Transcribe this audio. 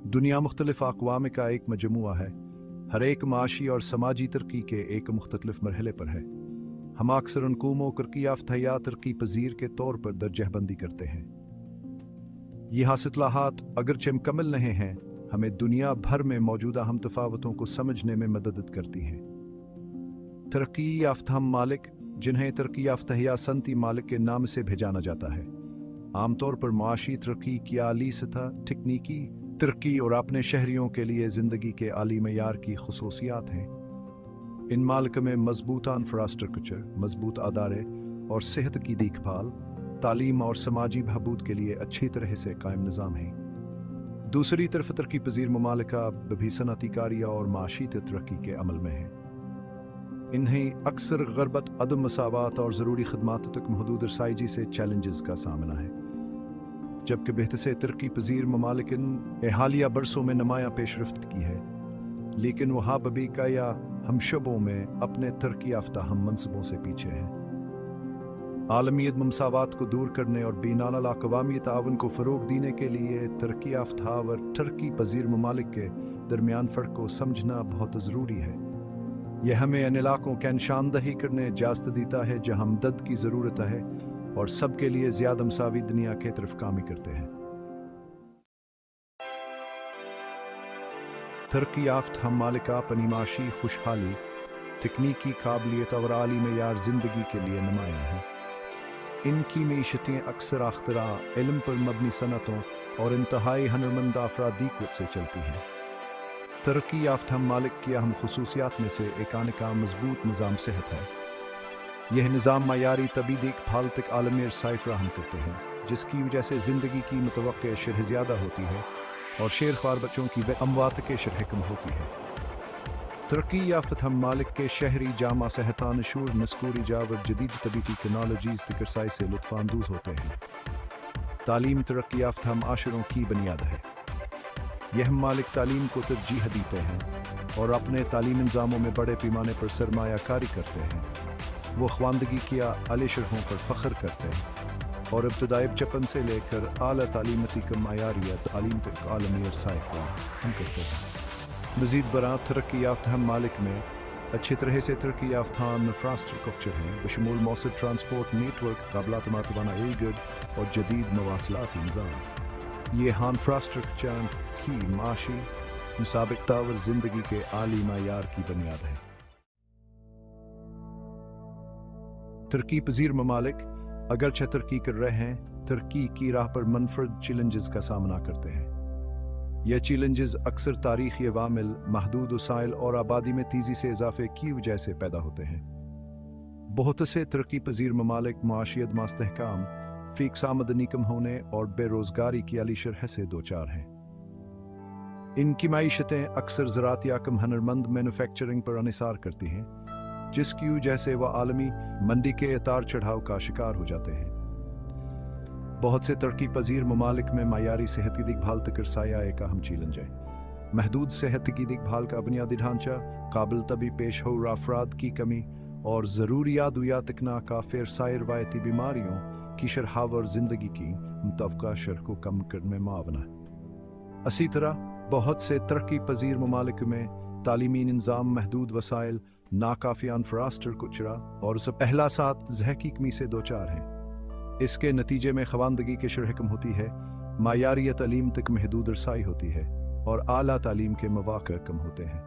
दुनिया मुख्तलिफ अक़वाम का एक मजमूआ है, हर एक माशी और समाजी तरक्की के एक मुख्तलिफ मरहले पर है। हम अक्सर उन कौमों तरक्की याफ्ता या तरक्की पजीर के तौर पर दर्जहबंदी करते हैं। ये हासिलात अगरचे मुकम्मल नहीं हैं, हमें दुनिया भर में मौजूदा हम तफावतों को समझने में मदद करती हैं। तरक्की याफ्ता मालिक, जिन्हें तरक्की याफ्ता या सनती मालिक के नाम से भेजाना जाता है, आमतौर पर माशी तरक्की की आली सतह, तकनीकी तरक्की और अपने शहरियों के लिए ज़िंदगी के आली मयार की खसूसियात हैं। इन मालिक में मजबूत इंफ्रास्ट्रक्चर, मजबूत अदारे और सेहत की देखभाल, तालीम और समाजी बहबूद के लिए अच्छी तरह से कायम निज़ाम है। दूसरी तरफ तरक्की पजीर ममालिका भी सनअती कारिया और माशी तरक्की के अमल में है। इन्हें अक्सर गरबत, अदम मसावत और ज़रूरी खदमात तक महदूद रसाई से चैलेंजेस का सामना है, जबकि बेहतर से तरक्की पजीर ममालिक ने हालिया बरसों में नुमायाँ पेशरफ्त की है, लेकिन वहाँ बबी का या हम शबों में अपने तरक्की याफ्ता हम मनसबों से पीछे हैं। आलमी मसावत को दूर करने और बीनाला अक़वामी ताउन को फ़रोग़ देने के लिए तरक्की याफ्ता और तरक्की पजीर ममालिक के दरमियान फ़र्क को समझना बहुत ज़रूरी है। यह हमें इन इलाक़ों की निशानदही करने इजाज़त देता है जहाँ मदद की ज़रूरत है और सबके लिए ज़्यादा मसावी दुनिया की तरफ कामी करते हैं। तरक्की याफ्ता हम मालिका अपनी माशी खुशहाली, तकनीकी काबिलियत और आली मयार ज़िंदगी के लिए नुमायाँ हैं। इनकी मीशतें अक्सर अख्तरा, इल्म पर मबनी सनतों और इंतहाई हुनरमंद अफरादी क़ुव्वत से चलती हैं। तरक्की याफ्ता हम मालिक की अहम खसूसियात में से एक आने का मजबूत निज़ाम सेहत है। यह निज़ाम मायारी तबी देखभाल तक आलमी रसाई फराहम करते हैं, जिसकी वजह से ज़िंदगी की मुतवक्के शरह ज़्यादा होती है और शेर ख्वार बच्चों की अमवात के शरह कम होती है। तरक्की याफ्ता हम मालिक के शहरी जामा सेहतान शूर मस्कूरी जावर जदीद तबी टेक्नोलॉजीज़ तकरसाई से लुत्फ़ानंदोज़ होते हैं। तालीम तरक्की याफ्ता हम आशरों की बुनियाद है। यह मालिक तालीम को तरजीह देते हैं और अपने तालीम इंजामों में बड़े पैमाने पर सरमायाकारी करते हैं। वो ख्वानदगी किया आले शरहों पर फ़ख्र करते हैं और इब्तदाई बचपन से लेकर आला तालीमती का मायारियत तालीम तक आलमी रसाई फराहम करते हैं। मज़ीद बरां तरक्की याफ्ता हम मालिक में अच्छी तरह से तरक्की याफ्ता इंफ्रास्ट्रक्चर हैं, बशमूल मौसर ट्रांसपोर्ट नेटवर्क, काबिलात मातवाना एयरगड और जदीद मवासलाती निज़ाम। ये इंफ्रास्ट्रक्चर की माशी मुसाबिकता और ज़िंदगी के आली मायार की बुनियाद है। तरक्की पजीर ममालिक अगरचे तरक्की कर रहे हैं, तरक्की की राह पर मनफरद चैलेंजेस का सामना करते हैं। यह चैलेंजेस अक्सर तारीख़ी अवामिल, महदूद वसाइल और आबादी में तेज़ी से इजाफे की वजह से पैदा होते हैं। बहुत से तरक्की पजीर ममालिक माशियत मास्तहकाम, फ़ीक्स आमदनी कम होने और बेरोज़गारी की आली शरह से दो चार हैं। इनकी माईशतें अक्सर ज़राअत या कम हुनरमंद मैन्युफैक्चरिंग पर अनिसार करती हैं, जिसकी वजह से वह आलमी मंडी के उतार चढ़ाव का शिकार हो जाते हैं। बहुत से तरक्की पजीर ममालिक में मायारी सेहत की देखभाल तक रसाया एक अहम चैलेंज है। महदूद सेहत की देखभाल का बुनियादी ढांचा, काबिल तबी पेश हो अफराद की कमी और ज़रूरी अद्वियात नाकाफ़ी साइर रवायती बीमारियों की शरह और ज़िंदगी की मुतवक्का शरह को कम करने में मुआवना है। इसी तरह बहुत से तरक्की पजीर ममालिक में तालीमी निज़ाम, महदूद वसाइल, नाकाफ़ी इंफ्रास्ट्रक्चर और उस पहला साथ जह की कमी से दो चार हैं। इसके नतीजे में ख़वानदगी की शरह कम होती है, मायारी तालीम तक महदूद रसाई होती है और आला तालीम के मौक़े कम होते हैं।